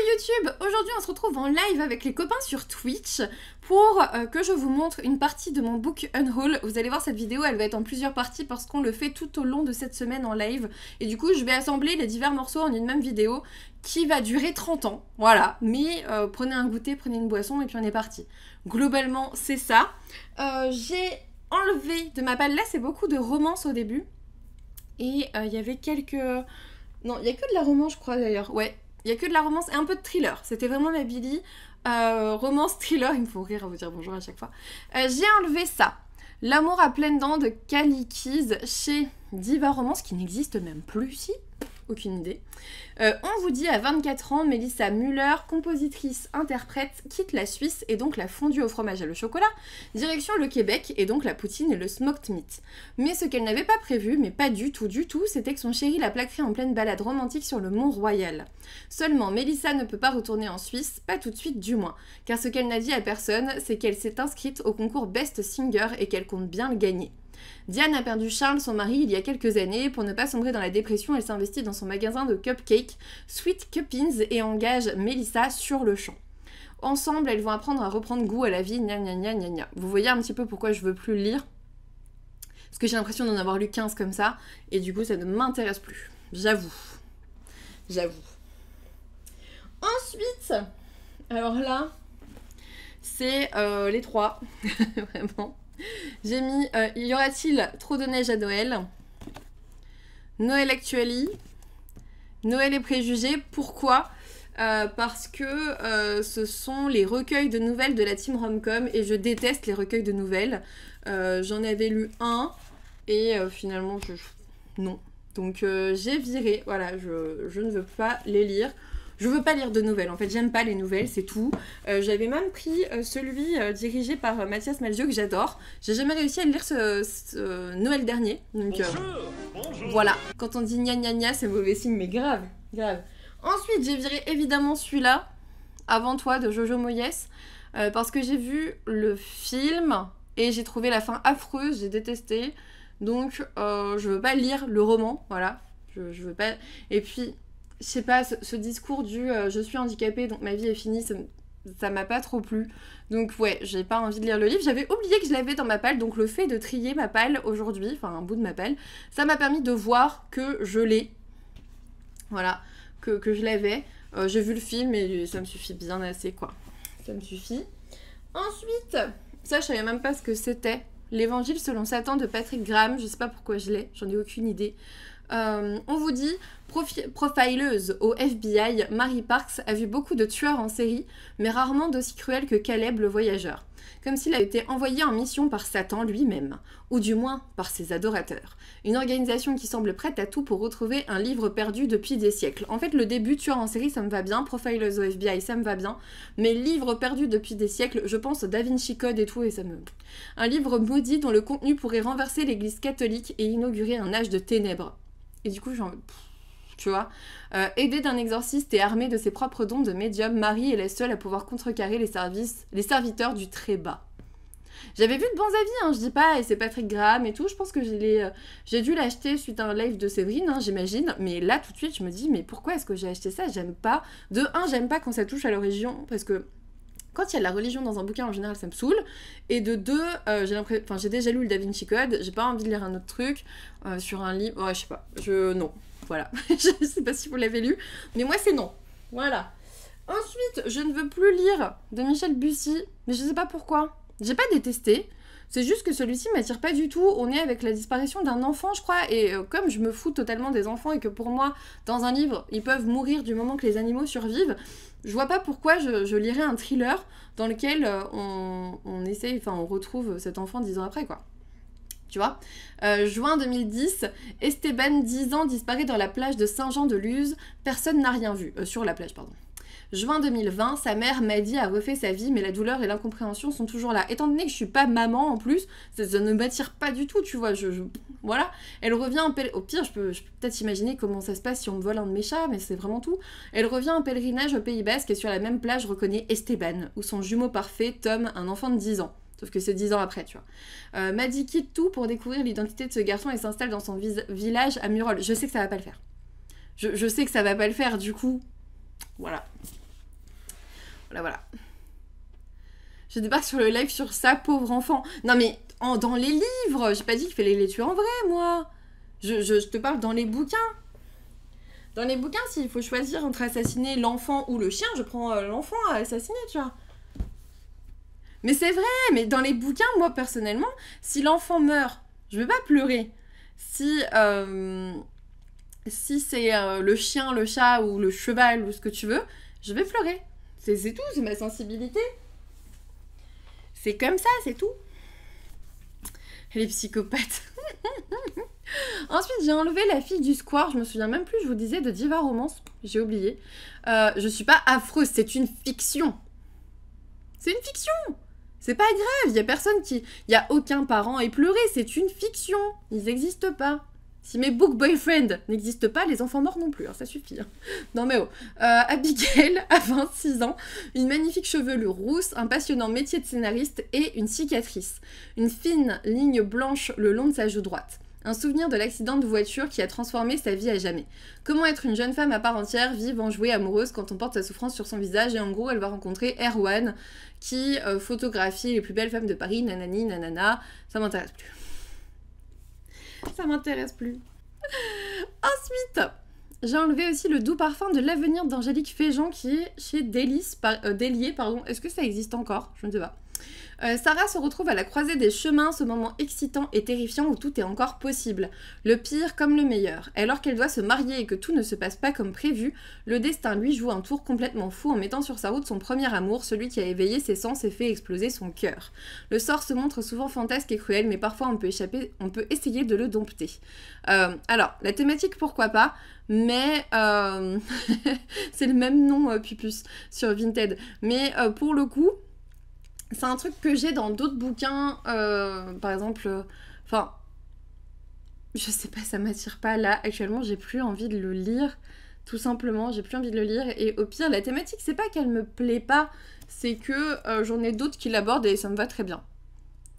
YouTube, aujourd'hui on se retrouve en live avec les copains sur Twitch pour que je vous montre une partie de mon book unhaul. Vous allez voir, cette vidéo elle va être en plusieurs parties parce qu'on le fait tout au long de cette semaine en live et du coup je vais assembler les divers morceaux en une même vidéo qui va durer 30 ans, voilà, mais prenez un goûter, prenez une boisson et puis on est parti. Globalement c'est ça. J'ai enlevé de ma palle, là c'est beaucoup de romance au début et il y avait quelques... Non, il y a que de la romance je crois d'ailleurs, ouais. Il y a que de la romance et un peu de thriller. C'était vraiment ma Billy. Romance, thriller, il me faut rire à vous dire bonjour à chaque fois. J'ai enlevé ça. L'amour à pleines dents de Cali Keys chez Diva Romance, qui n'existe même plus, si. Aucune idée. On vous dit à 24 ans, Mélissa Müller, compositrice, interprète, quitte la Suisse et donc la fondue au fromage et le chocolat, direction le Québec et donc la poutine et le smoked meat. Mais ce qu'elle n'avait pas prévu, mais pas du tout, c'était que son chéri la plaquerait en pleine balade romantique sur le Mont-Royal. Seulement, Mélissa ne peut pas retourner en Suisse, pas tout de suite du moins, car ce qu'elle n'a dit à personne, c'est qu'elle s'est inscrite au concours Best Singer et qu'elle compte bien le gagner. Diane a perdu Charles, son mari, il y a quelques années. Pour ne pas sombrer dans la dépression, elle s'investit dans son magasin de cupcakes, Sweet Cuppins, et engage Mélissa sur le champ. Ensemble, elles vont apprendre à reprendre goût à la vie, gna gna gna gna gna. Vous voyez un petit peu pourquoi je veux plus le lire. Parce que j'ai l'impression d'en avoir lu 15 comme ça, et du coup ça ne m'intéresse plus. J'avoue. Ensuite, alors là, c'est les trois, vraiment. J'ai mis y aura-t-il trop de neige à Noël? Noël Actually, Noël et préjugés. Pourquoi? Parce que ce sont les recueils de nouvelles de la team Romcom et je déteste les recueils de nouvelles. J'en avais lu un et finalement non. Donc j'ai viré, voilà, je ne veux pas les lire. Je veux pas lire de nouvelles, en fait, j'aime pas les nouvelles, c'est tout. J'avais même pris celui dirigé par Mathias Malzieu, que j'adore. J'ai jamais réussi à le lire ce Noël dernier, donc bonjour. Voilà. Quand on dit gna gna gna, c'est mauvais signe, mais grave. Ensuite, j'ai viré évidemment celui-là, Avant toi, de Jojo Moyes, parce que j'ai vu le film, et j'ai trouvé la fin affreuse, j'ai détesté. Donc, je veux pas lire le roman, voilà. Je veux pas... Et puis... Je sais pas, ce discours du je suis handicapée donc ma vie est finie, ça m'a pas trop plu. Donc ouais, j'ai pas envie de lire le livre. J'avais oublié que je l'avais dans ma palle, donc le fait de trier ma palle aujourd'hui, enfin un bout de ma palle, ça m'a permis de voir que je l'ai. Voilà, que je l'avais. J'ai vu le film et ça me suffit bien assez quoi. Ça me suffit. Ensuite, ça je savais même pas ce que c'était. L'Évangile selon Satan de Patrick Graham, je sais pas pourquoi je l'ai, j'en ai aucune idée. On vous dit, profileuse au FBI, Mary Parks a vu beaucoup de tueurs en série, mais rarement d'aussi cruels que Caleb le voyageur. Comme s'il avait été envoyé en mission par Satan lui-même, ou du moins par ses adorateurs. Une organisation qui semble prête à tout pour retrouver un livre perdu depuis des siècles. En fait, le début, tueur en série, ça me va bien, profileuse au FBI, ça me va bien, mais livre perdu depuis des siècles, je pense Da Vinci Code et tout, et ça me... Un livre maudit dont le contenu pourrait renverser l'église catholique et inaugurer un âge de ténèbres. Et du coup, genre, tu vois, aidée d'un exorciste et armée de ses propres dons de médium, Marie est la seule à pouvoir contrecarrer les serviteurs du très bas. J'avais vu de bons avis, hein, je dis pas, et c'est Patrick Graham et tout, je pense que j'ai dû l'acheter suite à un live de Séverine, hein, j'imagine, mais là, tout de suite, je me dis, mais pourquoi est-ce que j'ai acheté ça? J'aime pas. De un, j'aime pas quand ça touche à la religion, parce que quand il y a de la religion dans un bouquin, en général, ça me saoule. Et de deux, j'ai déjà lu le Da Vinci Code, j'ai pas envie de lire un autre truc sur un livre. Ouais, je sais pas. Non. Voilà. Je sais pas si vous l'avez lu, mais moi, c'est non. Voilà. Ensuite, je ne veux plus lire de Michel Bussy, mais je sais pas pourquoi. J'ai pas détesté. C'est juste que celui-ci m'attire pas du tout. On est avec la disparition d'un enfant, je crois, et comme je me fous totalement des enfants et que pour moi, dans un livre, ils peuvent mourir du moment que les animaux survivent, je vois pas pourquoi je lirais un thriller dans lequel on essaye, enfin on retrouve cet enfant 10 ans après, quoi. Tu vois, juin 2010, Esteban, 10 ans, disparaît dans la plage de Saint-Jean-de-Luz. Personne n'a rien vu. Sur la plage, pardon. Juin 2020, sa mère Maddy a refait sa vie, mais la douleur et l'incompréhension sont toujours là. Étant donné que je suis pas maman en plus, ça ne m'attire pas du tout, tu vois. Voilà. Elle revient en pèlerinage. Au pire, je peux peut-être imaginer comment ça se passe si on me vole un de mes chats, mais c'est vraiment tout. Elle revient en pèlerinage au Pays Basque et sur la même plage reconnaît Esteban, ou son jumeau parfait, Tom, un enfant de 10 ans. Sauf que c'est 10 ans après, tu vois. Maddy quitte tout pour découvrir l'identité de ce garçon et s'installe dans son village à Murol. Je sais que ça va pas le faire. Je sais que ça va pas le faire, du coup. Voilà. Voilà, voilà. Je débarque sur le live sur ça, pauvre enfant. Non mais, dans les livres, j'ai pas dit qu'il fallait les tuer en vrai, moi. Je te parle dans les bouquins. Dans les bouquins, s'il faut choisir entre assassiner l'enfant ou le chien, je prends l'enfant à assassiner, tu vois. Mais c'est vrai, mais dans les bouquins, moi, personnellement, si l'enfant meurt, je vais pas pleurer. Si c'est le chien, le chat ou le cheval ou ce que tu veux, je vais pleurer. C'est tout, c'est ma sensibilité. C'est comme ça, c'est tout. Elle est psychopathe. Ensuite, j'ai enlevé La fille du square. Je me souviens même plus, je vous disais, de Diva Romance. J'ai oublié. Je suis pas affreuse, c'est une fiction. C'est une fiction. C'est pas grave, y a personne qui... Y a aucun parent éploré, c'est une fiction. Ils n'existent pas. Si mes book boyfriend n'existent pas, les enfants morts non plus, hein, ça suffit. Hein. Non mais oh. Abigail a 26 ans, une magnifique chevelure rousse, un passionnant métier de scénariste et une cicatrice. Une fine ligne blanche le long de sa joue droite. Un souvenir de l'accident de voiture qui a transformé sa vie à jamais. Comment être une jeune femme à part entière, vive, enjouée, amoureuse quand on porte sa souffrance sur son visage. Et en gros, elle va rencontrer Erwan qui photographie les plus belles femmes de Paris, nanani, nanana. Ça m'intéresse plus. Ça m'intéresse plus. Ensuite, j'ai enlevé aussi Le doux parfum de l'avenir d'Angélique Féjean qui est chez Délier. Est-ce que ça existe encore? Je ne sais pas. Sarah se retrouve à la croisée des chemins, ce moment excitant et terrifiant où tout est encore possible. Le pire comme le meilleur. Alors qu'elle doit se marier et que tout ne se passe pas comme prévu, le destin lui joue un tour complètement fou en mettant sur sa route son premier amour, celui qui a éveillé ses sens et fait exploser son cœur. Le sort se montre souvent fantasque et cruel, mais parfois on peut essayer de le dompter. Alors, la thématique pourquoi pas, mais c'est le même nom Pupus sur Vinted. Mais pour le coup, c'est un truc que j'ai dans d'autres bouquins, par exemple, enfin, je sais pas, ça m'attire pas là. Actuellement, j'ai plus envie de le lire, tout simplement, j'ai plus envie de le lire. Et au pire, la thématique, c'est pas qu'elle me plaît pas, c'est que j'en ai d'autres qui l'abordent et ça me va très bien.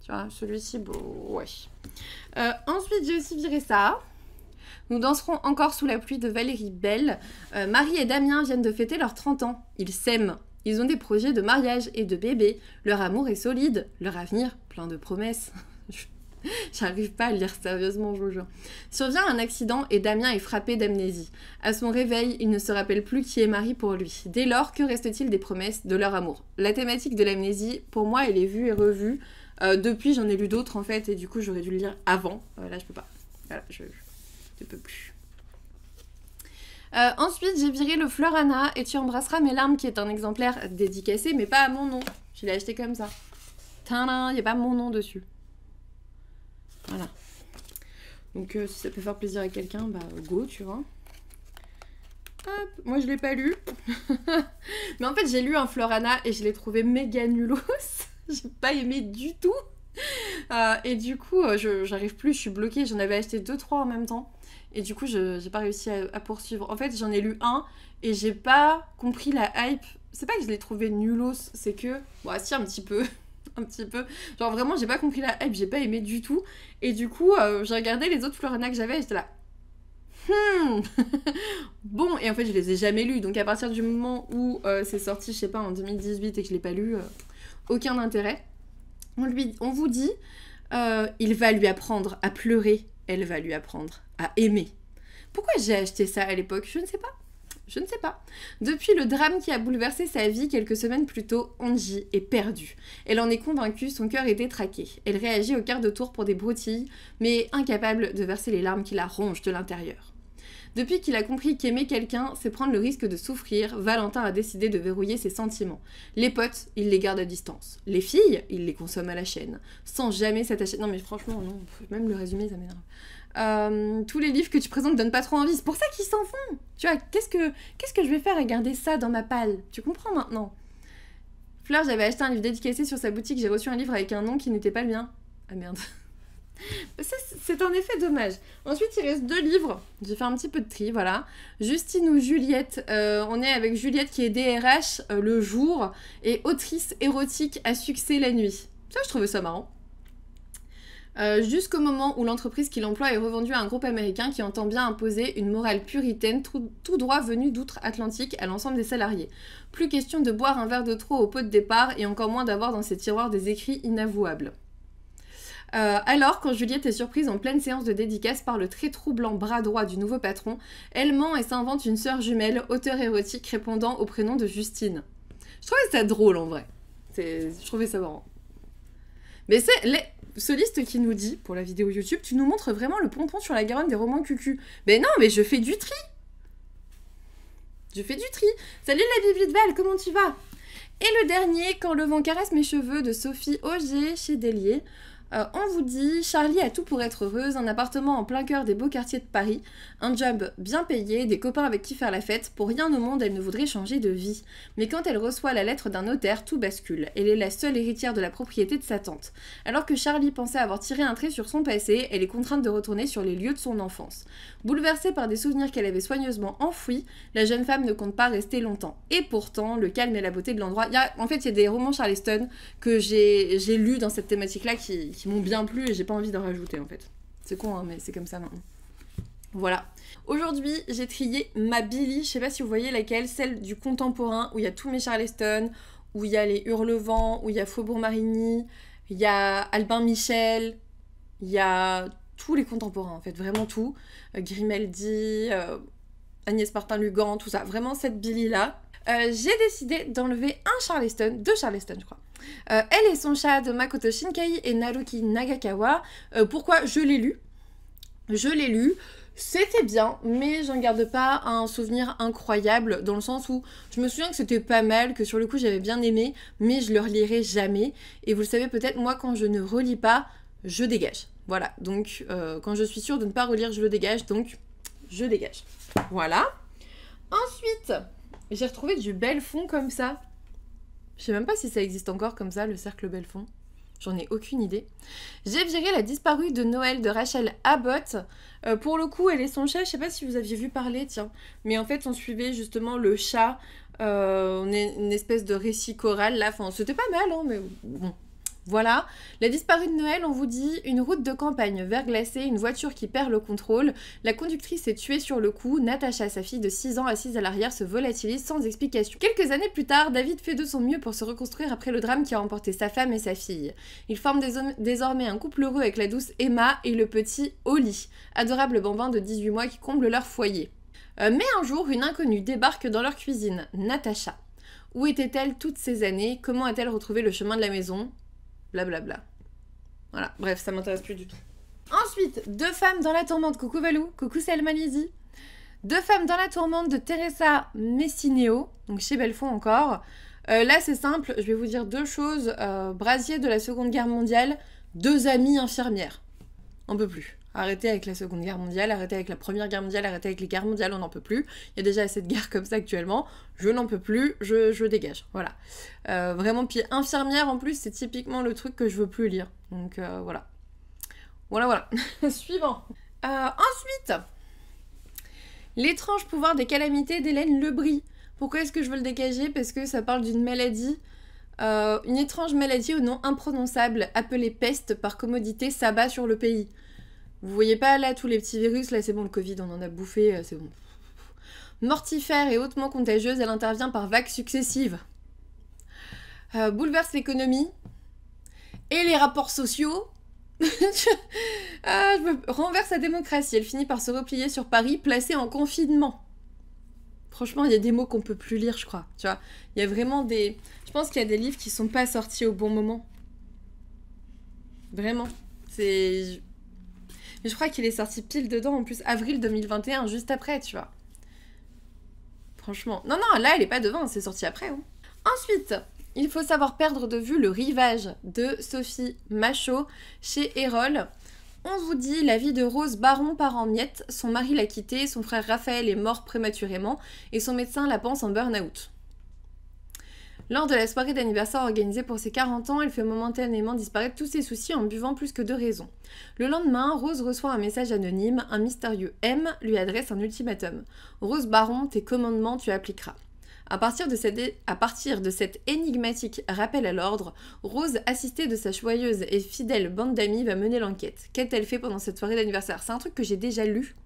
Tu vois, celui-ci, bon, ouais. Ensuite, j'ai aussi viré ça. Nous danserons encore sous la pluie de Valérie Bell. Marie et Damien viennent de fêter leurs 30 ans. Ils s'aiment. Ils ont des projets de mariage et de bébé. Leur amour est solide. Leur avenir, plein de promesses. J'arrive pas à le lire sérieusement, je vous jure. Survient un accident et Damien est frappé d'amnésie. À son réveil, il ne se rappelle plus qui est Marie pour lui. Dès lors, que reste-t-il des promesses de leur amour? La thématique de l'amnésie, pour moi, elle est vue et revue. Depuis, j'en ai lu d'autres, en fait, et du coup, j'aurais dû le lire avant. Là, je peux pas. Voilà, je peux plus. Ensuite, j'ai viré le Fleur Anna et Tu embrasseras mes larmes, qui est un exemplaire dédicacé, mais pas à mon nom. Je l'ai acheté comme ça. Tadam, il n'y a pas mon nom dessus. Voilà. Donc, si ça peut faire plaisir à quelqu'un, bah go, tu vois. Hop, moi je l'ai pas lu. Mais en fait, j'ai lu un Fleur Anna et je l'ai trouvé méga nulos. J'ai pas aimé du tout. Et du coup, j'arrive plus, je suis bloquée. J'en avais acheté 2-3 en même temps. Et du coup, j'ai pas réussi à poursuivre. En fait, j'en ai lu un et j'ai pas compris la hype. C'est pas que je l'ai trouvé nulos, c'est que... Bon, si, un petit peu. Un petit peu. Genre, vraiment, j'ai pas compris la hype, j'ai pas aimé du tout. Et du coup, j'ai regardé les autres Fleur Anna que j'avais et j'étais là... Bon, et en fait, je les ai jamais lus. Donc, à partir du moment où c'est sorti, je sais pas, en 2018 et que je l'ai pas lu, aucun intérêt. On vous dit, il va lui apprendre à pleurer, elle va lui apprendre à aimer. Pourquoi j'ai acheté ça à l'époque? Je ne sais pas. Je ne sais pas. Depuis le drame qui a bouleversé sa vie quelques semaines plus tôt, Angie est perdue. Elle en est convaincue, son cœur est détraqué. Elle réagit au quart de tour pour des broutilles, mais incapable de verser les larmes qui la rongent de l'intérieur. Depuis qu'il a compris qu'aimer quelqu'un, c'est prendre le risque de souffrir, Valentin a décidé de verrouiller ses sentiments. Les potes, il les garde à distance. Les filles, il les consomme à la chaîne, sans jamais s'attacher... Non mais franchement, non, même le résumé, ça m'énerve. Tous les livres que tu présentes donnent pas trop envie, c'est pour ça qu'ils s'en font. Tu vois, qu'est-ce que je vais faire à garder ça dans ma palle? Tu comprends maintenant? Fleur, j'avais acheté un livre dédicacé sur sa boutique, j'ai reçu un livre avec un nom qui n'était pas le mien. Ah merde. Ça, c'est en effet dommage. Ensuite, il reste 2 livres. J'ai fait un petit peu de tri, voilà. Justine ou Juliette. On est avec Juliette qui est DRH le jour et autrice érotique à succès la nuit. Ça, je trouvais ça marrant. Jusqu'au moment où l'entreprise qui l'emploie est revendue à un groupe américain qui entend bien imposer une morale puritaine tout droit venue d'outre-Atlantique à l'ensemble des salariés. Plus question de boire un verre de trop au pot de départ et encore moins d'avoir dans ses tiroirs des écrits inavouables. Alors, quand Juliette est surprise en pleine séance de dédicace par le très troublant bras droit du nouveau patron, elle ment et s'invente une sœur jumelle, auteur érotique répondant au prénom de Justine. Je trouvais ça drôle en vrai. Je trouvais ça marrant. Mais c'est soliste qui nous dit, pour la vidéo YouTube, tu nous montres vraiment le pompon sur la Garonne des romans cucu. Mais non, mais je fais du tri. Je fais du tri. Salut la Bibi de Val, comment tu vas? Et le dernier, Quand le vent caresse mes cheveux, de Sophie Auger chez Délier. On vous dit, Charlie a tout pour être heureuse, un appartement en plein cœur des beaux quartiers de Paris, un job bien payé, des copains avec qui faire la fête, pour rien au monde elle ne voudrait changer de vie. Mais quand elle reçoit la lettre d'un notaire, tout bascule. Elle est la seule héritière de la propriété de sa tante. Alors que Charlie pensait avoir tiré un trait sur son passé, elle est contrainte de retourner sur les lieux de son enfance. Bouleversée par des souvenirs qu'elle avait soigneusement enfouis, la jeune femme ne compte pas rester longtemps. Et pourtant, le calme et la beauté de l'endroit... En fait, il y a des romans Charleston que j'ai lus dans cette thématique-là qui m'ont bien plu et j'ai pas envie d'en rajouter en fait. C'est con hein, mais c'est comme ça maintenant. Voilà. Aujourd'hui, j'ai trié ma Billy, je sais pas si vous voyez laquelle, celle du contemporain, où il y a tous mes Charleston, où il y a les Hurlevent, où il y a Faubourg-Marigny, il y a Albin Michel, il y a tous les contemporains en fait, vraiment tout. Grimaldi, Agnès Martin-Lugan, tout ça. Vraiment cette Billy-là. J'ai décidé d'enlever deux Charleston je crois. Elle et son chat de Makoto Shinkai et Naruki Nagakawa. Pourquoi? Je l'ai lu. C'était bien, mais j'en garde pas un souvenir incroyable, dans le sens où je me souviens que c'était pas mal, que sur le coup j'avais bien aimé, mais je le relirai jamais. Et vous le savez peut-être, moi quand je ne relis pas, je dégage. Voilà, donc quand je suis sûre de ne pas relire, je le dégage, donc je dégage. Voilà. Ensuite, j'ai retrouvé du Belfond comme ça. Je sais même pas si ça existe encore comme ça, le cercle Belfond. J'en ai aucune idée. J'ai viré La disparue de Noël de Rachel Abbott. Pour le coup, elle et son chat, je sais pas si vous aviez vu parler, tiens. Mais en fait, on suivait justement le chat. On est une espèce de récit choral là. Enfin, c'était pas mal, hein, mais bon. Voilà, La disparue de Noël, on vous dit, une route de campagne verglacée, une voiture qui perd le contrôle, la conductrice est tuée sur le coup, Natacha, sa fille de 6 ans assise à l'arrière, se volatilise sans explication. Quelques années plus tard, David fait de son mieux pour se reconstruire après le drame qui a emporté sa femme et sa fille. Ils forment désormais un couple heureux avec la douce Emma et le petit Oli, adorable bambin de 18 mois qui comble leur foyer. Mais un jour, une inconnue débarque dans leur cuisine, Natacha. Où était-elle toutes ces années? Comment a-t-elle retrouvé le chemin de la maison? Blablabla. Voilà, bref, ça m'intéresse plus du tout. Ensuite, Deux femmes dans la tourmente, coucou Valou, coucou Selma Lizzy. Deux femmes dans la tourmente de Teresa Messineo, donc chez Belfond encore. Là, c'est simple, je vais vous dire deux choses. Brasier de la Seconde Guerre mondiale, deux amies infirmières. On peut plus. Arrêtez avec la Seconde Guerre mondiale, arrêtez avec la Première Guerre mondiale, arrêtez avec les guerres mondiales, on n'en peut plus. Il y a déjà assez de guerres comme ça actuellement. Je n'en peux plus, je dégage. Voilà. Vraiment, puis infirmière en plus, c'est typiquement le truc que je veux plus lire. Donc voilà. Voilà. Suivant. Ensuite, L'étrange pouvoir des calamités d'Hélène Lebris. Pourquoi est-ce que je veux le dégager? Parce que ça parle d'une maladie. Une étrange maladie au nom imprononçable, appelée peste, par commodité, s'abat sur le pays. Vous voyez pas là tous les petits virus, là c'est bon, le Covid on en a bouffé, c'est bon. Mortifère et hautement contagieuse, elle intervient par vagues successives. Bouleverse l'économie et les rapports sociaux. Renverse la démocratie, elle finit par se replier sur Paris, placée en confinement. Franchement, il y a des mots qu'on peut plus lire, je crois. Tu vois, il y a vraiment des... Je pense qu'il y a des livres qui sont pas sortis au bon moment. Vraiment. C'est... Mais je crois qu'il est sorti pile dedans, en plus, avril 2021, juste après, tu vois. Franchement. Non, là, elle est pas devant, c'est sorti après. Hein. Ensuite, il faut savoir perdre de vue le rivage de Sophie Machaut chez Erol. On vous dit, la vie de Rose Baron part en miettes, son mari l'a quittée, son frère Raphaël est mort prématurément et son médecin la pense en burn-out. Lors de la soirée d'anniversaire organisée pour ses 40 ans, elle fait momentanément disparaître tous ses soucis en buvant plus que de raison. Le lendemain, Rose reçoit un message anonyme, un mystérieux M lui adresse un ultimatum. Rose Baron, tes commandements tu appliqueras. À partir de cet énigmatique rappel à l'ordre, Rose, assistée de sa joyeuse et fidèle bande d'amis, va mener l'enquête. Qu'a-t-elle fait pendant cette soirée d'anniversaire? C'est un truc que j'ai déjà lu.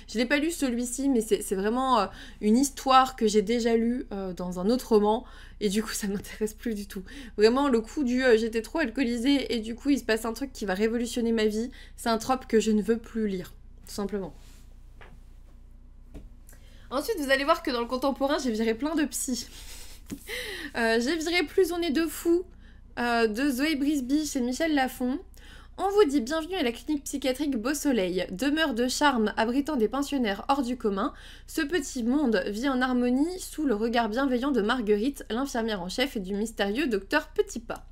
Je l'ai pas lu celui-ci, mais c'est vraiment une histoire que j'ai déjà lue dans un autre roman, et du coup ça m'intéresse plus du tout. Vraiment le coup du j'étais trop alcoolisée et du coup il se passe un truc qui va révolutionner ma vie, c'est un trope que je ne veux plus lire, tout simplement. Ensuite vous allez voir que dans le contemporain j'ai viré plein de psy. J'ai viré Plus on est deux fous de Zoé Brisby chez Michel Lafon. On vous dit bienvenue à la clinique psychiatrique Beau Soleil, demeure de charme abritant des pensionnaires hors du commun. Ce petit monde vit en harmonie sous le regard bienveillant de Marguerite, l'infirmière en chef, et du mystérieux docteur Petitpas.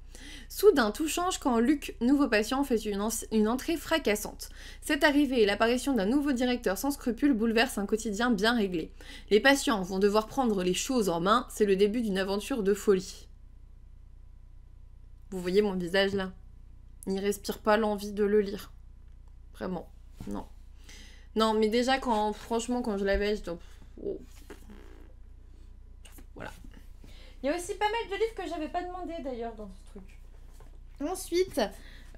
Soudain, tout change quand Luc, nouveau patient, fait une entrée fracassante. Cette arrivée et l'apparition d'un nouveau directeur sans scrupules bouleversent un quotidien bien réglé. Les patients vont devoir prendre les choses en main, c'est le début d'une aventure de folie. Vous voyez mon visage là ? Il respire pas l'envie de le lire. Vraiment, non. Non, mais déjà, franchement, quand je l'avais, je dis... Oh. Voilà. Il y a aussi pas mal de livres que j'avais pas demandé, d'ailleurs, dans ce truc. Ensuite,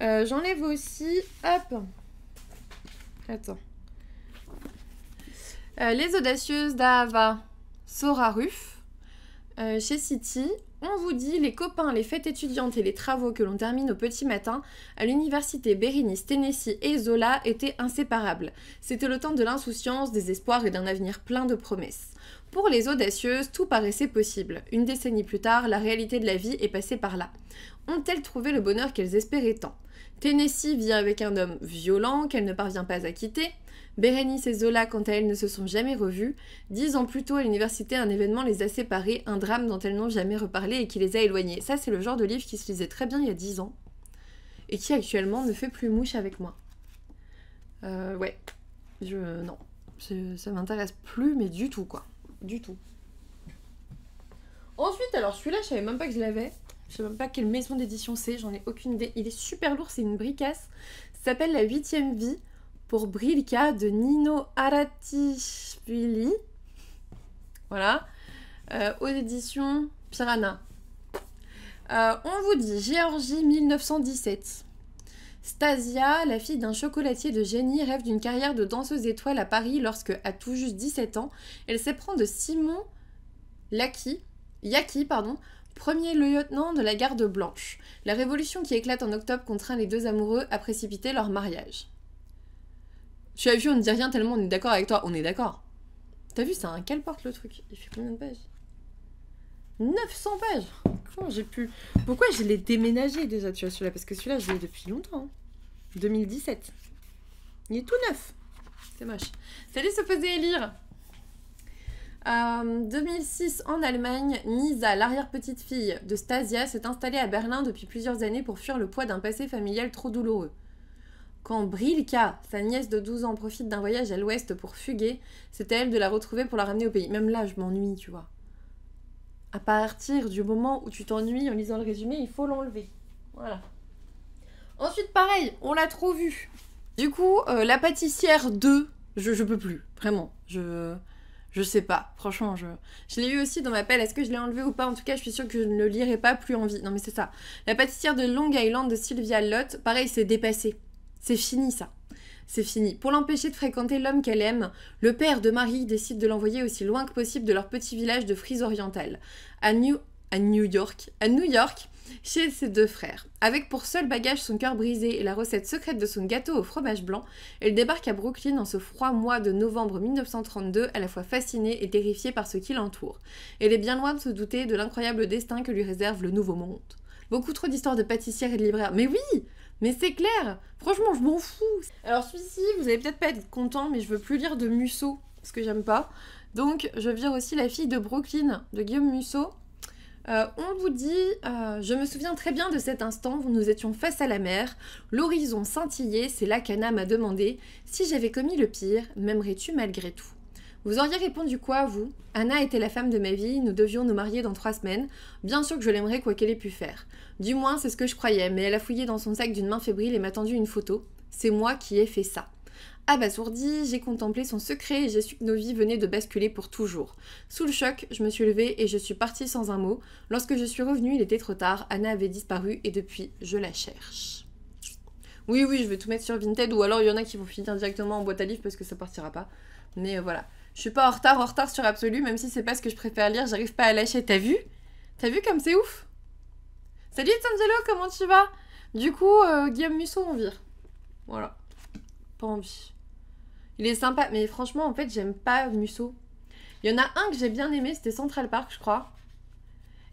j'enlève aussi... Hop. Attends. Les Audacieuses d'Ahava, Sora Ruff, chez City. On vous dit, les copains, les fêtes étudiantes et les travaux que l'on termine au petit matin à l'université Bérénice, Tennessee et Zola étaient inséparables. C'était le temps de l'insouciance, des espoirs et d'un avenir plein de promesses. Pour les audacieuses, tout paraissait possible. Une décennie plus tard, la réalité de la vie est passée par là. Ont-elles trouvé le bonheur qu'elles espéraient tant? Tennessee vit avec un homme violent qu'elle ne parvient pas à quitter. Bérénice et Zola, quant à elles, ne se sont jamais revues. 10 ans plus tôt, à l'université, un événement les a séparées, un drame dont elles n'ont jamais reparlé et qui les a éloignées. Ça, c'est le genre de livre qui se lisait très bien il y a 10 ans et qui, actuellement, ne fait plus mouche avec moi. Ouais. Non. Ça m'intéresse plus, mais du tout, quoi. Du tout. Ensuite, alors, celui-là, je savais même pas que je l'avais. Je sais même pas quelle maison d'édition c'est, j'en ai aucune idée. Il est super lourd, c'est une bricasse. Ça s'appelle La 8e vie. Pour Brilka de Nino Aratishvili. Voilà. Aux éditions Piranha. On vous dit Géorgie 1917. Stasia, la fille d'un chocolatier de génie, rêve d'une carrière de danseuse étoile à Paris lorsque, à tout juste 17 ans, elle s'éprend de Simon Yaki, premier lieutenant de la garde blanche. La révolution qui éclate en octobre contraint les deux amoureux à précipiter leur mariage. Tu as vu, on ne dit rien tellement on est d'accord avec toi. On est d'accord. T'as vu, c'est un quelle porte le truc? Il fait combien de pages? 900 pages. Comment j'ai pu... Pourquoi je l'ai déménagé déjà, tu vois, celui-là? Parce que celui-là, je l'ai depuis longtemps. 2017. Il est tout neuf. C'est moche. Salut, se poser et lire. 2006, en Allemagne, Nisa, l'arrière-petite-fille de Stasia, s'est installée à Berlin depuis plusieurs années pour fuir le poids d'un passé familial trop douloureux. Quand Brilka, sa nièce de 12 ans, profite d'un voyage à l'ouest pour fuguer, c'est à elle de la retrouver pour la ramener au pays. Même là, je m'ennuie, tu vois. À partir du moment où tu t'ennuies en lisant le résumé, il faut l'enlever. Voilà. Ensuite, pareil, on l'a trop vu. Du coup, La pâtissière 2, je peux plus. Vraiment, je sais pas. Franchement, je l'ai eu aussi dans ma pelle. Est-ce que je l'ai enlevé ou pas? En tout cas, je suis sûre que je ne le lirai pas, plus envie. Non, mais c'est ça. La pâtissière de Long Island de Sylvia Lott, pareil, c'est dépassé. C'est fini, ça. C'est fini. Pour l'empêcher de fréquenter l'homme qu'elle aime, le père de Marie décide de l'envoyer aussi loin que possible de leur petit village de Frise orientale, à New York, chez ses deux frères. Avec pour seul bagage son cœur brisé et la recette secrète de son gâteau au fromage blanc, elle débarque à Brooklyn en ce froid mois de novembre 1932, à la fois fascinée et terrifiée par ce qui l'entoure. Elle est bien loin de se douter de l'incroyable destin que lui réserve le nouveau monde. Beaucoup trop d'histoires de pâtissières et de libraires. Mais oui! Mais c'est clair! Franchement, je m'en fous! Alors celui-ci, vous allez peut-être pas être content, mais je veux plus lire de Musso, parce que j'aime pas. Donc, je vire aussi La fille de Brooklyn, de Guillaume Musso. On vous dit, je me souviens très bien de cet instant où nous étions face à la mer, l'horizon scintillait, c'est là qu'Anna m'a demandé « Si j'avais commis le pire, m'aimerais-tu malgré tout ?» Vous auriez répondu quoi, vous? Anna était la femme de ma vie, nous devions nous marier dans 3 semaines. Bien sûr que je l'aimerais quoi qu'elle ait pu faire. Du moins, c'est ce que je croyais, mais elle a fouillé dans son sac d'une main fébrile et m'a tendu une photo. C'est moi qui ai fait ça. Abasourdi, j'ai contemplé son secret et j'ai su que nos vies venaient de basculer pour toujours. Sous le choc, je me suis levée et je suis partie sans un mot. Lorsque je suis revenue, il était trop tard, Anna avait disparu et depuis, je la cherche. Oui, je vais tout mettre sur Vinted ou alors il y en a qui vont finir directement en boîte à livres parce que ça partira pas. Mais voilà. Je suis pas en retard sur Absolu, même si c'est pas ce que je préfère lire, j'arrive pas à lâcher. T'as vu comme c'est ouf? Salut Tangelo, comment tu vas? Du coup, Guillaume Musso, on vire. Voilà. Pas envie. Il est sympa, mais franchement, en fait, j'aime pas Musso. Il y en a un que j'ai bien aimé, c'était Central Park, je crois.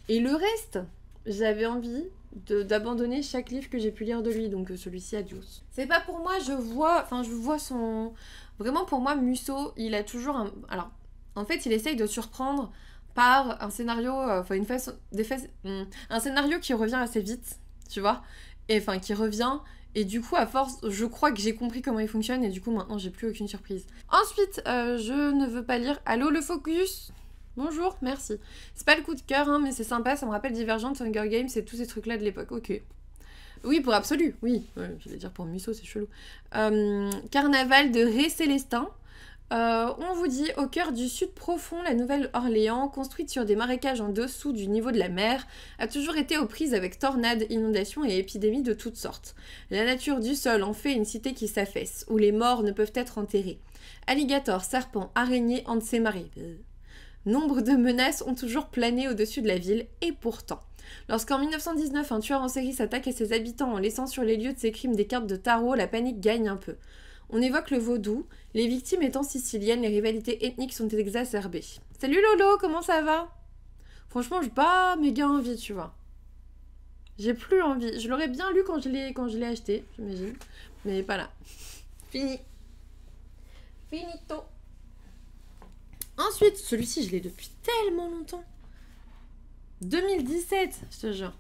Et le reste, j'avais envie d'abandonner chaque livre que j'ai pu lire de lui, donc celui-ci, adios. C'est pas pour moi, je vois son... Vraiment, pour moi, Musso, il a toujours un... Alors, en fait, il essaye de surprendre par un scénario, un scénario qui revient assez vite, tu vois, et enfin, qui revient... Et du coup, à force, je crois que j'ai compris comment il fonctionne et du coup, maintenant, j'ai plus aucune surprise. Ensuite, je ne veux pas lire Allô, le Focus. Bonjour, merci. C'est pas le coup de cœur, hein, mais c'est sympa, ça me rappelle Divergente, Hunger Games et tous ces trucs-là de l'époque. Ok. Oui, pour Absolu, oui. Je vais dire pour Musso, c'est chelou. Carnaval de Ré Célestin. On vous dit, au cœur du sud profond, la Nouvelle-Orléans, construite sur des marécages en dessous du niveau de la mer, a toujours été aux prises avec tornades, inondations et épidémies de toutes sortes. La nature du sol en fait une cité qui s'affaisse, où les morts ne peuvent être enterrés. Alligators, serpents, araignées hantent ces marées. Nombre de menaces ont toujours plané au-dessus de la ville, et pourtant... Lorsqu'en 1919, un tueur en série s'attaque à ses habitants en laissant sur les lieux de ses crimes des cartes de tarot, la panique gagne un peu. On évoque le vaudou, les victimes étant siciliennes, les rivalités ethniques sont exacerbées. Salut Lolo, comment ça va? Franchement, j'ai pas méga envie, tu vois. J'ai plus envie. Je l'aurais bien lu quand je l'ai acheté, j'imagine. Mais pas là. Fini. Finito. Ensuite, celui-ci, je l'ai depuis tellement longtemps. 2017, je te jure.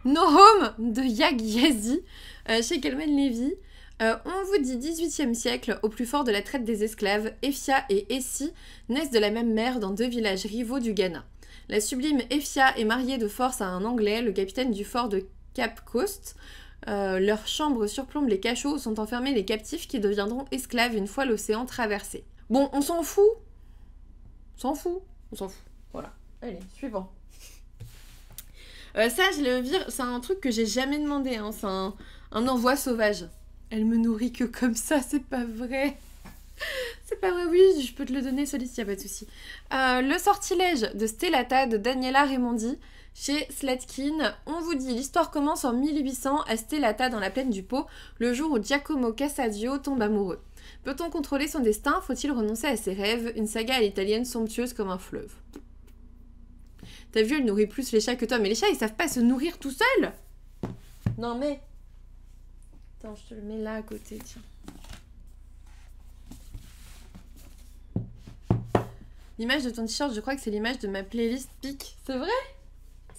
No Home de Yag Yazi, chez Kelman Levy. On vous dit 18e siècle, au plus fort de la traite des esclaves, Effia et Essie naissent de la même mère dans deux villages rivaux du Ghana. La sublime Effia est mariée de force à un Anglais, le capitaine du fort de Cape Coast. Leurs chambres surplombent les cachots où sont enfermés les captifs qui deviendront esclaves une fois l'océan traversé. Bon, on s'en fout. On s'en fout. Voilà. Allez, suivant. Ça, je le vire, c'est un truc que j'ai jamais demandé, hein. C'est un envoi sauvage. Elle me nourrit que comme ça, c'est pas vrai. C'est pas vrai, oui, je peux te le donner, celui-ci, y'a pas de souci. Le sortilège de Stellata de Daniela Raimondi chez Slatkin. On vous dit, l'histoire commence en 1800 à Stellata dans la plaine du Pô, le jour où Giacomo Cassadio tombe amoureux. Peut-on contrôler son destin? Faut-il renoncer à ses rêves? Une saga à l'italienne somptueuse comme un fleuve. T'as vu, elle nourrit plus les chats que toi, mais les chats, ils savent pas se nourrir tout seuls. Non mais... Attends, je te le mets là à côté, tiens. L'image de ton t-shirt, je crois que c'est l'image de ma playlist Pic. C'est vrai?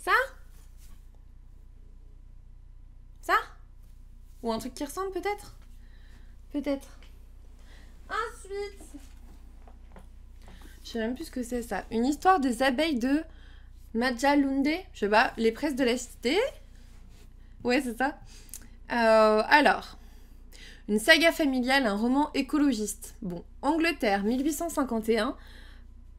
Ça? Ça? Ou un truc qui ressemble peut-être? Peut-être. Ensuite... Je sais même plus ce que c'est ça. Une histoire des abeilles de Majalunde. Je sais pas, les presses de la cité. Ouais, c'est ça. Alors, une saga familiale, un roman écologiste. Bon, Angleterre, 1851.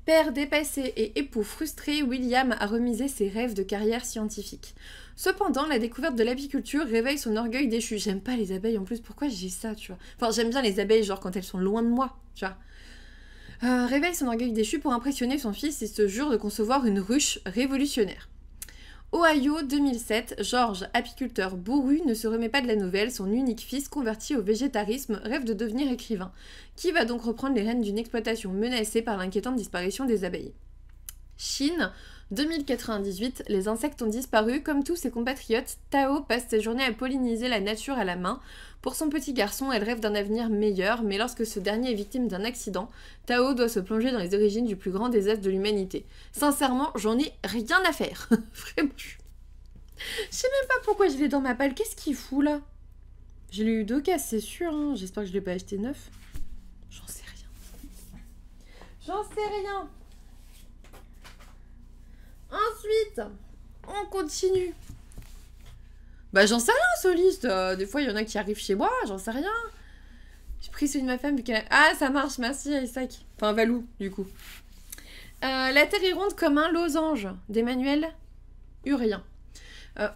Père dépassé et époux frustré, William a remisé ses rêves de carrière scientifique. Cependant, la découverte de l'apiculture réveille son orgueil déchu. J'aime pas les abeilles en plus, pourquoi j'ai ça, tu vois? Enfin, j'aime bien les abeilles, genre quand elles sont loin de moi, tu vois. Réveille son orgueil déchu pour impressionner son fils et se jure de concevoir une ruche révolutionnaire. Ohio 2007, George, apiculteur bourru, ne se remet pas de la nouvelle. Son unique fils, converti au végétarisme, rêve de devenir écrivain. Qui va donc reprendre les rênes d'une exploitation menacée par l'inquiétante disparition des abeilles? Chine 2098, les insectes ont disparu. Comme tous ses compatriotes, Tao passe ses journées à polliniser la nature à la main. Pour son petit garçon, elle rêve d'un avenir meilleur, mais lorsque ce dernier est victime d'un accident, Tao doit se plonger dans les origines du plus grand désastre de l'humanité. Sincèrement, j'en ai rien à faire. Vraiment. Je sais même pas pourquoi je l'ai dans ma palle. Qu'est-ce qu'il fout là? J'ai eu 2 cases, c'est sûr. Hein. J'espère que je l'ai pas acheté neuf. J'en sais rien. J'en sais rien. Ensuite, on continue. Bah j'en sais rien, soliste. Des fois, il y en a qui arrivent chez moi, j'en sais rien. J'ai pris celui de ma femme vu qu'elle a... Ah, ça marche, merci Isaac. Enfin, Valou, du coup. La Terre est ronde comme un losange, d'Emmanuel Urien.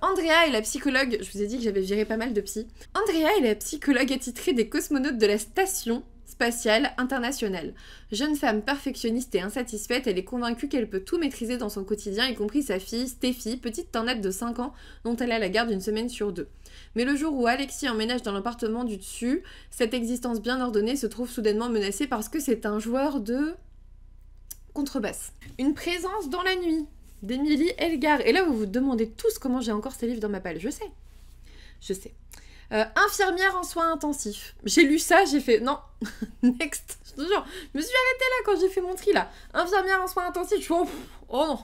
Andrea est la psychologue... Je vous ai dit que j'avais viré pas mal de psy. Andrea est la psychologue attitrée des cosmonautes de la station spatiale internationale. Jeune femme perfectionniste et insatisfaite, elle est convaincue qu'elle peut tout maîtriser dans son quotidien, y compris sa fille, Stéphie, petite tornade de 5 ans, dont elle a la garde une semaine sur 2. Mais le jour où Alexis emménage dans l'appartement du dessus, cette existence bien ordonnée se trouve soudainement menacée parce que c'est un joueur de contrebasse. Une présence dans la nuit d'Émilie Elgar. Et là, vous vous demandez tous comment j'ai encore ces livres dans ma palle. Je sais. Je sais. Infirmière en soins intensifs. J'ai lu ça, j'ai fait... Non, next. Je te jure, je me suis arrêtée là quand j'ai fait mon tri, là. Infirmière en soins intensifs, je suis... Oh non.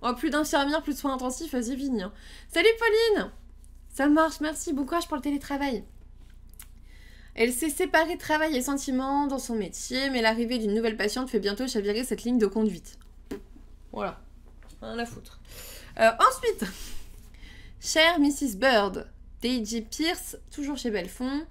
Oh, plus d'infirmière, plus de soins intensifs, c'est fini. Hein. Salut Pauline. Ça marche, merci. Bon courage pour le télétravail. Elle s'est séparée travail et sentiments dans son métier, mais l'arrivée d'une nouvelle patiente fait bientôt chavirer cette ligne de conduite. Voilà. Rien à foutre. Ensuite, chère Mrs. Bird, Daisy Pierce, toujours chez Belfond.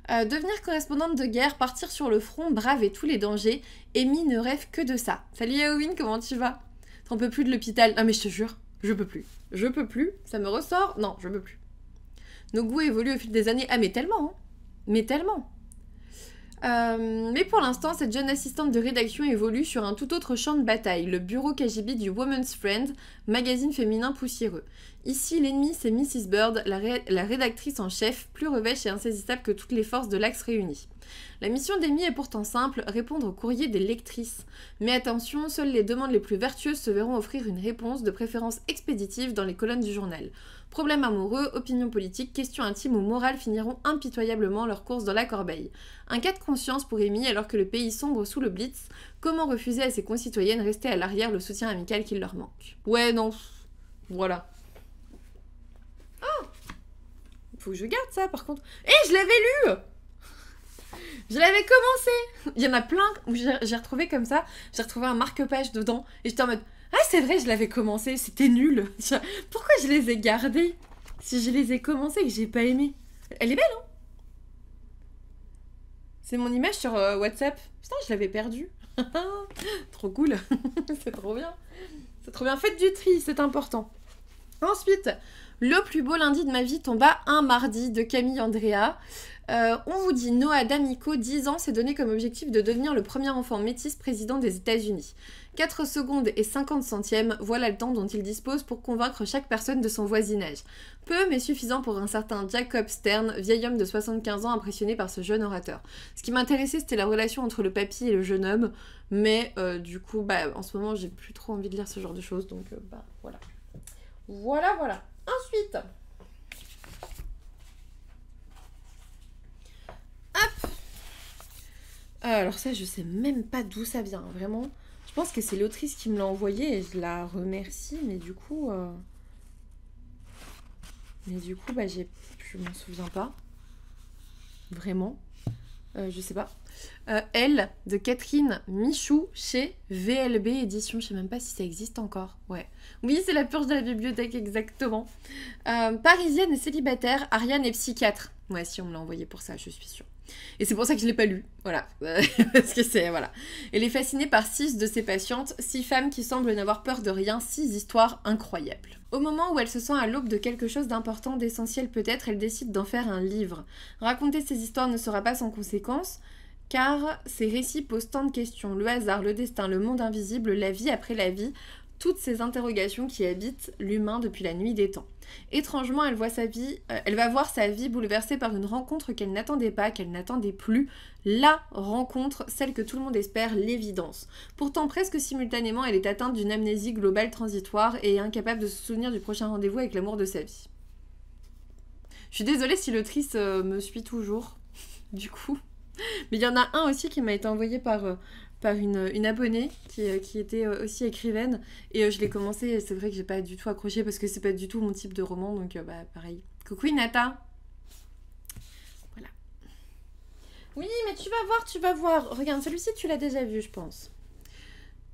Devenir correspondante de guerre, partir sur le front, braver tous les dangers. Amy ne rêve que de ça. Salut Eowyn, comment tu vas? T'en peux plus de l'hôpital? Non mais je te jure, je peux plus. Je peux plus. Ça me ressort? Non, je peux plus. Nos goûts évoluent au fil des années. Ah mais tellement, hein. Mais tellement. Mais pour l'instant, cette jeune assistante de rédaction évolue sur un tout autre champ de bataille, le bureau KGB du Woman's Friend, magazine féminin poussiéreux. Ici, l'ennemi, c'est Mrs. Bird, la rédactrice en chef, plus revêche et insaisissable que toutes les forces de l'Axe réunies. La mission d'Amy est pourtant simple, répondre aux courriers des lectrices. Mais attention, seules les demandes les plus vertueuses se verront offrir une réponse, de préférence expéditive, dans les colonnes du journal. Problèmes amoureux, opinions politiques, questions intimes ou morales finiront impitoyablement leur course dans la corbeille. Un cas de conscience pour Amy alors que le pays sombre sous le Blitz. Comment refuser à ses concitoyennes rester à l'arrière le soutien amical qu'il leur manque? Ouais, non. Voilà. Ah! Faut que je garde ça par contre. Je l'avais lu! Je l'avais commencé! Il y en a plein où j'ai retrouvé comme ça. J'ai retrouvé un marque-page dedans. Et j'étais en mode... Ah, c'est vrai, je l'avais commencé, c'était nul. Pourquoi je les ai gardés si je les ai commencés et que j'ai pas aimé? Elle est belle, hein? C'est mon image sur WhatsApp. Putain, je l'avais perdue. Trop cool. C'est trop bien. C'est trop bien. Faites du tri, c'est important. Ensuite, le plus beau lundi de ma vie tomba un mardi de Camille Andrea. On vous dit Noah D'Amico, 10 ans, s'est donné comme objectif de devenir le premier enfant métis président des États-Unis. 4 secondes et 50 centièmes, voilà le temps dont il dispose pour convaincre chaque personne de son voisinage. Peu, mais suffisant pour un certain Jacob Stern, vieil homme de 75 ans impressionné par ce jeune orateur. Ce qui m'intéressait, c'était la relation entre le papy et le jeune homme, mais du coup, en ce moment, j'ai plus trop envie de lire ce genre de choses, donc voilà. Voilà. Ensuite... Hop. Alors ça, je sais même pas d'où ça vient, vraiment. Je pense que c'est l'autrice qui me l'a envoyé et je la remercie, mais du coup... je m'en souviens pas. Vraiment. Je sais pas. Elle, de Catherine Michou, chez VLB Édition. Je sais même pas si ça existe encore. Ouais. Oui, c'est la purge de la bibliothèque, exactement. Parisienne et célibataire, Ariane est psychiatre. Ouais, si on me l'a envoyé pour ça, je suis sûre. Et c'est pour ça que je l'ai pas lu, voilà, parce que c'est, voilà. Elle est fascinée par 6 de ses patientes, 6 femmes qui semblent n'avoir peur de rien, 6 histoires incroyables. Au moment où elle se sent à l'aube de quelque chose d'important, d'essentiel peut-être, elle décide d'en faire un livre. Raconter ces histoires ne sera pas sans conséquence, car ces récits posent tant de questions, le hasard, le destin, le monde invisible, la vie après la vie, toutes ces interrogations qui habitent l'humain depuis la nuit des temps. Étrangement, elle va voir sa vie bouleversée par une rencontre qu'elle n'attendait pas, qu'elle n'attendait plus. La rencontre, celle que tout le monde espère, l'évidence. Pourtant, presque simultanément, elle est atteinte d'une amnésie globale transitoire et est incapable de se souvenir du prochain rendez-vous avec l'amour de sa vie. Je suis désolée si l'autrice me suit toujours, du coup. Mais il y en a un aussi qui m'a été envoyé par une abonnée qui était aussi écrivaine et je l'ai commencé et c'est vrai que j'ai pas du tout accroché parce que c'est pas du tout mon type de roman, donc pareil. Coucou Inata. Voilà. Oui, mais tu vas voir. Regarde, celui-ci tu l'as déjà vu, je pense.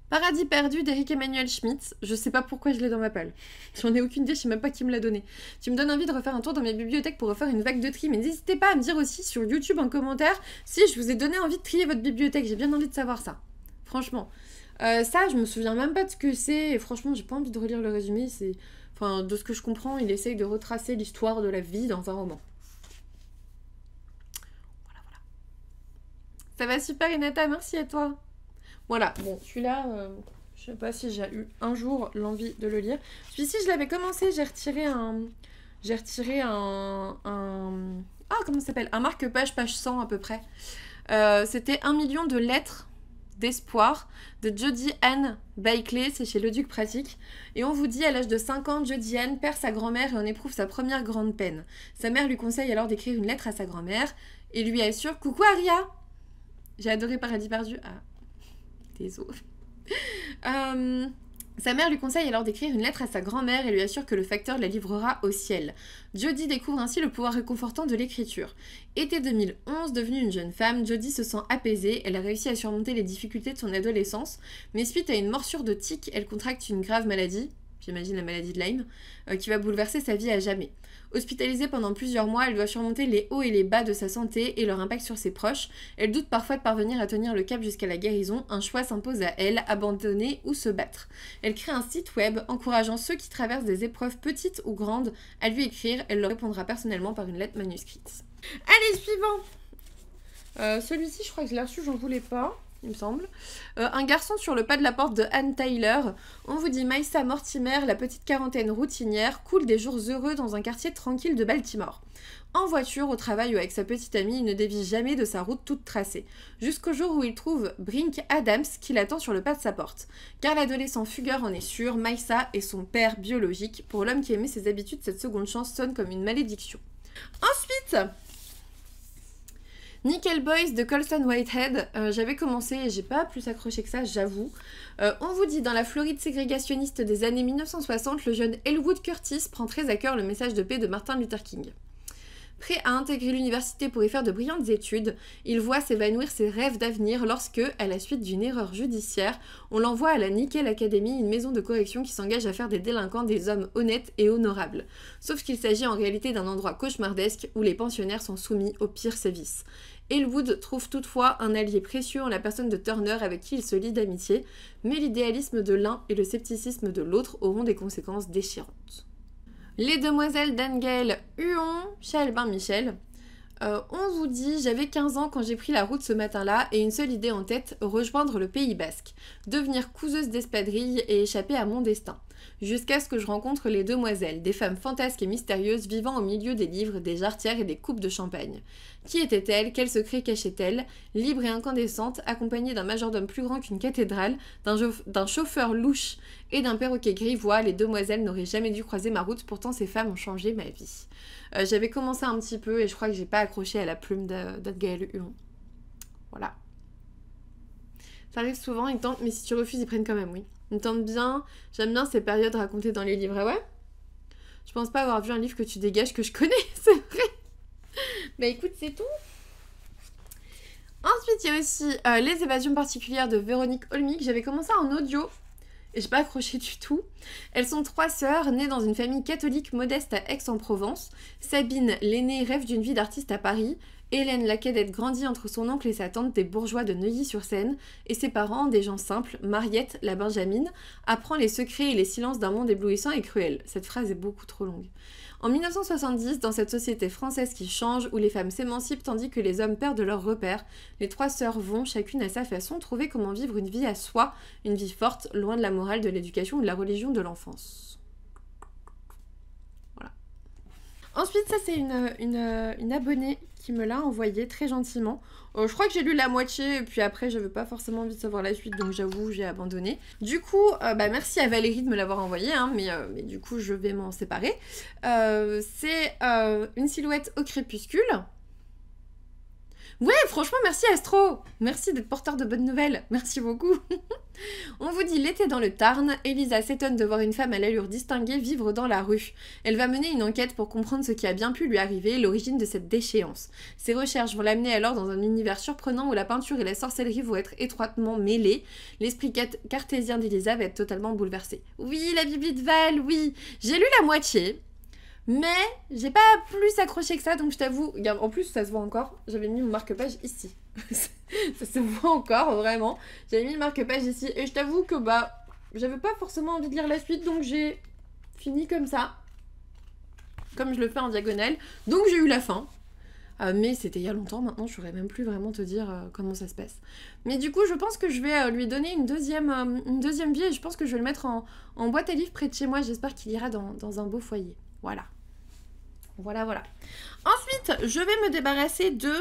Paradis perdu d'Éric Emmanuel Schmitt. Je sais pas pourquoi je l'ai dans ma palle. J'en ai aucune idée, je sais même pas qui me l'a donné. Tu me donnes envie de refaire un tour dans mes bibliothèques pour refaire une vague de tri. Mais n'hésitez pas à me dire aussi sur YouTube en commentaire si je vous ai donné envie de trier votre bibliothèque. J'ai bien envie de savoir ça. Franchement. Ça, je me souviens même pas de ce que c'est. Et franchement, j'ai pas envie de relire le résumé. Enfin, de ce que je comprends, il essaye de retracer l'histoire de la vie dans un roman. Voilà, voilà. Ça va super, Inata, merci à toi. Voilà, bon, celui-là, je sais pas si j'ai eu un jour l'envie de le lire. Celui-ci, je l'avais commencé, j'ai retiré un... Ah, comment ça s'appelle? Un marque-page, page 100 à peu près. C'était 1 million de lettres d'espoir de Jodie Ann Bailey, c'est chez Le Duc Pratique. Et on vous dit, à l'âge de 5 ans, Jodie Ann perd sa grand-mère et en éprouve sa première grande peine. Sa mère lui conseille alors d'écrire une lettre à sa grand-mère et lui assure « Coucou Aria !» J'ai adoré Paradis perdu. Ah, désolé. Sa mère lui conseille alors d'écrire une lettre à sa grand-mère et lui assure que le facteur la livrera au ciel. Jodie découvre ainsi le pouvoir réconfortant de l'écriture. Été 2011, devenue une jeune femme, Jodie se sent apaisée, elle a réussi à surmonter les difficultés de son adolescence, mais suite à une morsure de tique, elle contracte une grave maladie, j'imagine la maladie de Lyme, qui va bouleverser sa vie à jamais. Hospitalisée pendant plusieurs mois, elle doit surmonter les hauts et les bas de sa santé et leur impact sur ses proches. Elle doute parfois de parvenir à tenir le cap jusqu'à la guérison. Un choix s'impose à elle, abandonner ou se battre. Elle crée un site web encourageant ceux qui traversent des épreuves petites ou grandes à lui écrire. Elle leur répondra personnellement par une lettre manuscrite. Allez, suivant. Celui-ci, je crois que je l'ai reçu, j'en voulais pas. Il me semble. Un garçon sur le pas de la porte de Anne Tyler. On vous dit Maïssa Mortimer, la petite quarantaine routinière, coule des jours heureux dans un quartier tranquille de Baltimore. En voiture, au travail ou avec sa petite amie, il ne dévie jamais de sa route toute tracée. Jusqu'au jour où il trouve Brink Adams qui l'attend sur le pas de sa porte. Car l'adolescent fugueur en est sûr, Maïssa est son père biologique. Pour l'homme qui aimait ses habitudes, cette seconde chance sonne comme une malédiction. Ensuite... Nickel Boys de Colson Whitehead, j'avais commencé et j'ai pas plus accroché que ça, j'avoue. On vous dit, dans la Floride ségrégationniste des années 1960, le jeune Elwood Curtis prend très à cœur le message de paix de Martin Luther King. Prêt à intégrer l'université pour y faire de brillantes études, il voit s'évanouir ses rêves d'avenir lorsque, à la suite d'une erreur judiciaire, on l'envoie à la Nickel Academy, une maison de correction qui s'engage à faire des délinquants des hommes honnêtes et honorables. Sauf qu'il s'agit en réalité d'un endroit cauchemardesque où les pensionnaires sont soumis aux pires sévices. Elwood trouve toutefois un allié précieux en la personne de Turner avec qui il se lie d'amitié, mais l'idéalisme de l'un et le scepticisme de l'autre auront des conséquences déchirantes. Les demoiselles d'Angel Huon chez Albin Michel. On vous dit, j'avais 15 ans quand j'ai pris la route ce matin-là et une seule idée en tête, rejoindre le Pays Basque, devenir couseuse d'espadrilles et échapper à mon destin. Jusqu'à ce que je rencontre les demoiselles, des femmes fantasques et mystérieuses vivant au milieu des livres, des jarretières et des coupes de champagne. Qui étaient-elles? Quels secrets cachaient-elles? Libres et incandescentes, accompagnées d'un majordome plus grand qu'une cathédrale, d'un chauffeur louche et d'un perroquet grivois, les demoiselles n'auraient jamais dû croiser ma route, pourtant ces femmes ont changé ma vie. J'avais commencé un petit peu et je crois que j'ai pas accroché à la plume d'Adgaël Huon. Voilà. Ça arrive souvent, ils tentent, mais si tu refuses, ils prennent quand même, oui. Ils tentent bien, j'aime bien ces périodes racontées dans les livres. Ah ouais? Je pense pas avoir vu un livre que tu dégages que je connais, c'est vrai. Bah écoute, c'est tout. Ensuite, il y a aussi Les évasions particulières de Véronique Olmy, que j'avais commencé en audio. Et j'ai pas accroché du tout. Elles sont 3 sœurs, nées dans une famille catholique modeste à Aix-en-Provence. Sabine, l'aînée, rêve d'une vie d'artiste à Paris. Hélène, la cadette, grandit entre son oncle et sa tante, des bourgeois de Neuilly-sur-Seine. Et ses parents, des gens simples. Mariette, la benjamine, apprend les secrets et les silences d'un monde éblouissant et cruel. Cette phrase est beaucoup trop longue. En 1970, dans cette société française qui change, où les femmes s'émancipent tandis que les hommes perdent leurs repères, les 3 sœurs vont, chacune à sa façon, trouver comment vivre une vie à soi, une vie forte, loin de la morale, de l'éducation ou de la religion de l'enfance. Voilà. Ensuite, ça c'est une abonnée qui me l'a envoyé très gentiment. Je crois que j'ai lu la moitié, et puis après j'avais pas forcément envie de savoir la suite, donc j'avoue j'ai abandonné. Du coup, merci à Valérie de me l'avoir envoyé, hein, mais du coup je vais m'en séparer. C'est une silhouette au crépuscule. Ouais, franchement, merci Astro. Merci d'être porteur de bonnes nouvelles. Merci beaucoup. On vous dit l'été dans le Tarn. Elisa s'étonne de voir une femme à l'allure distinguée vivre dans la rue. Elle va mener une enquête pour comprendre ce qui a bien pu lui arriver, l'origine de cette déchéance. Ses recherches vont l'amener alors dans un univers surprenant où la peinture et la sorcellerie vont être étroitement mêlées. L'esprit cartésien d'Elisa va être totalement bouleversé. Oui, la Bibli de Val, oui. J'ai lu la moitié. Mais j'ai pas plus accroché que ça, donc je t'avoue, regarde, en plus ça se voit encore, j'avais mis mon marque-page ici. Ça se voit encore, vraiment. J'avais mis le marque-page ici, et je t'avoue que bah, j'avais pas forcément envie de lire la suite, donc j'ai fini comme ça. Comme je le fais en diagonale. Donc j'ai eu la fin. Mais c'était il y a longtemps, maintenant je saurais même plus vraiment te dire comment ça se passe. Mais du coup, je pense que je vais lui donner une deuxième vie, et je pense que je vais le mettre en boîte à livres près de chez moi, j'espère qu'il ira dans un beau foyer. Voilà. Voilà. Ensuite, je vais me débarrasser de...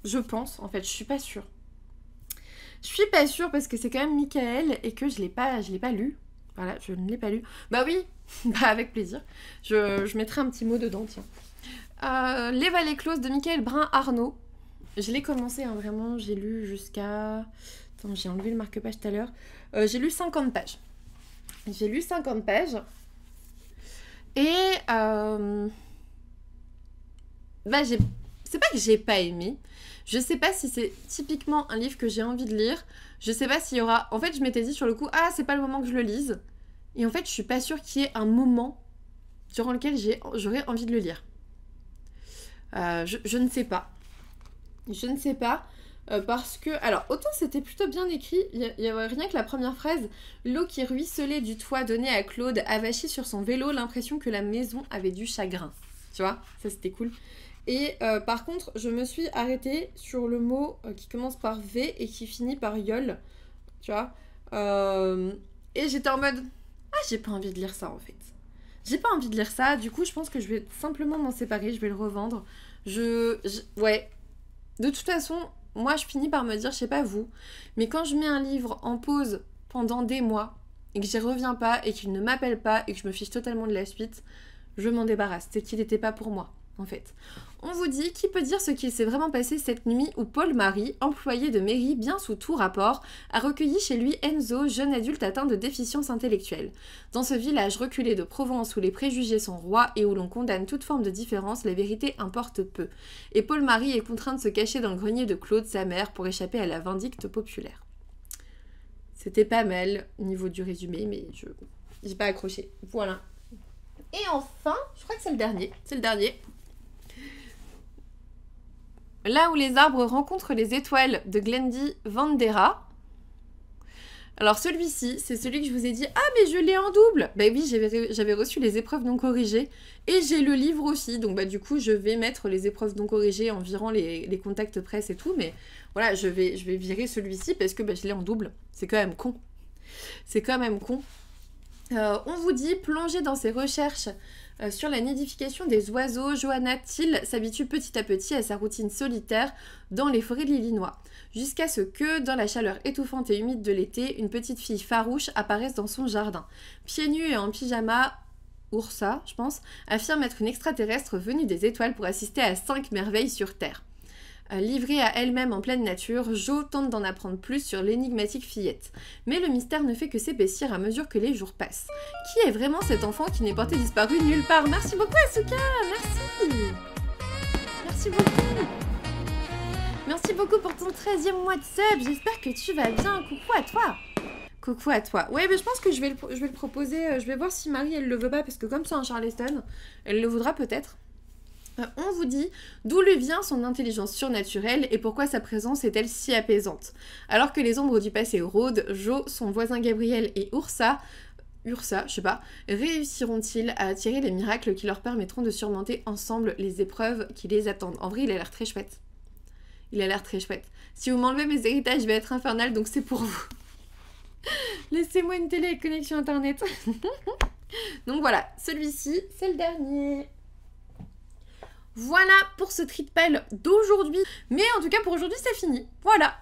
Je pense, en fait, je suis pas sûre. Je suis pas sûre parce que c'est quand même Michael et que je l'ai pas lu. Voilà, je ne l'ai pas lu. Bah oui, bah avec plaisir. Je mettrai un petit mot dedans, tiens. Les Vallées Closes de Michael Brun-Arnaud. Je l'ai commencé, hein, vraiment, j'ai lu jusqu'à... Attends, j'ai enlevé le marque-page tout à l'heure. J'ai lu 50 pages. J'ai lu 50 pages. Et bah c'est pas que j'ai pas aimé, je sais pas si c'est typiquement un livre que j'ai envie de lire, je sais pas s'il y aura, en fait je m'étais dit sur le coup, ah c'est pas le moment que je le lise, et en fait je suis pas sûre qu'il y ait un moment durant lequel j'aurais envie de le lire. Je ne sais pas, parce que, alors, autant c'était plutôt bien écrit, il y avait rien que la première phrase, l'eau qui ruisselait du toit donnait à Claude, avachi sur son vélo, l'impression que la maison avait du chagrin. Tu vois, ça c'était cool. Et par contre, je me suis arrêtée sur le mot qui commence par V et qui finit par yol. Tu vois, et j'étais en mode, ah, j'ai pas envie de lire ça en fait. J'ai pas envie de lire ça, du coup, je pense que je vais simplement m'en séparer, je vais le revendre. Ouais. De toute façon... Moi, je finis par me dire, je sais pas vous, mais quand je mets un livre en pause pendant des mois et que j'y reviens pas et qu'il ne m'appelle pas et que je me fiche totalement de la suite, je m'en débarrasse. C'est qu'il n'était pas pour moi, en fait. On vous dit, qui peut dire ce qu'il s'est vraiment passé cette nuit où Paul-Marie, employé de mairie bien sous tout rapport, a recueilli chez lui Enzo, jeune adulte atteint de déficience intellectuelle. Dans ce village reculé de Provence où les préjugés sont rois et où l'on condamne toute forme de différence, la vérité importe peu. Et Paul-Marie est contraint de se cacher dans le grenier de Claude, sa mère, pour échapper à la vindicte populaire. C'était pas mal au niveau du résumé, mais j'ai pas accroché. Voilà. Et enfin, je crois que c'est le dernier. C'est le dernier. Là où les arbres rencontrent les étoiles de Glendy Vandera. Alors celui-ci, c'est celui que je vous ai dit, ah mais je l'ai en double. Bah oui, j'avais reçu les épreuves non corrigées et j'ai le livre aussi. Donc bah du coup, je vais mettre les épreuves non corrigées en virant les contacts presse et tout. Mais voilà, je vais virer celui-ci parce que bah, je l'ai en double. C'est quand même con. C'est quand même con. On vous dit, plongez dans ses recherches sur la nidification des oiseaux, Johanna Thiel s'habitue petit à petit à sa routine solitaire dans les forêts de l'Illinois, jusqu'à ce que, dans la chaleur étouffante et humide de l'été, une petite fille farouche apparaisse dans son jardin. Pieds nus et en pyjama, Ursa, je pense, affirme être une extraterrestre venue des étoiles pour assister à 5 merveilles sur Terre. Livrée à elle-même en pleine nature, Jo tente d'en apprendre plus sur l'énigmatique fillette. Mais le mystère ne fait que s'épaissir à mesure que les jours passent. Qui est vraiment cet enfant qui n'est porté disparu nulle part? Merci beaucoup Asuka, merci. Merci beaucoup. Merci beaucoup pour ton 13e mois de sub, j'espère que tu vas bien, coucou à toi. Coucou à toi. Ouais, mais je pense que je vais le proposer, je vais voir si Marie elle le veut pas, parce que comme c'est un Charleston, elle le voudra peut-être. On vous dit d'où lui vient son intelligence surnaturelle et pourquoi sa présence est-elle si apaisante. Alors que les ombres du passé rôdent, Jo, son voisin Gabriel et Ursa, je sais pas, réussiront-ils à attirer les miracles qui leur permettront de surmonter ensemble les épreuves qui les attendent? En vrai, il a l'air très chouette. Il a l'air très chouette. Si vous m'enlevez mes héritages, je vais être infernale, donc c'est pour vous. Laissez-moi une télé avec connexion internet. Donc voilà, celui-ci, c'est le dernier. Voilà pour ce tripel d'aujourd'hui. Mais en tout cas, pour aujourd'hui, c'est fini. Voilà.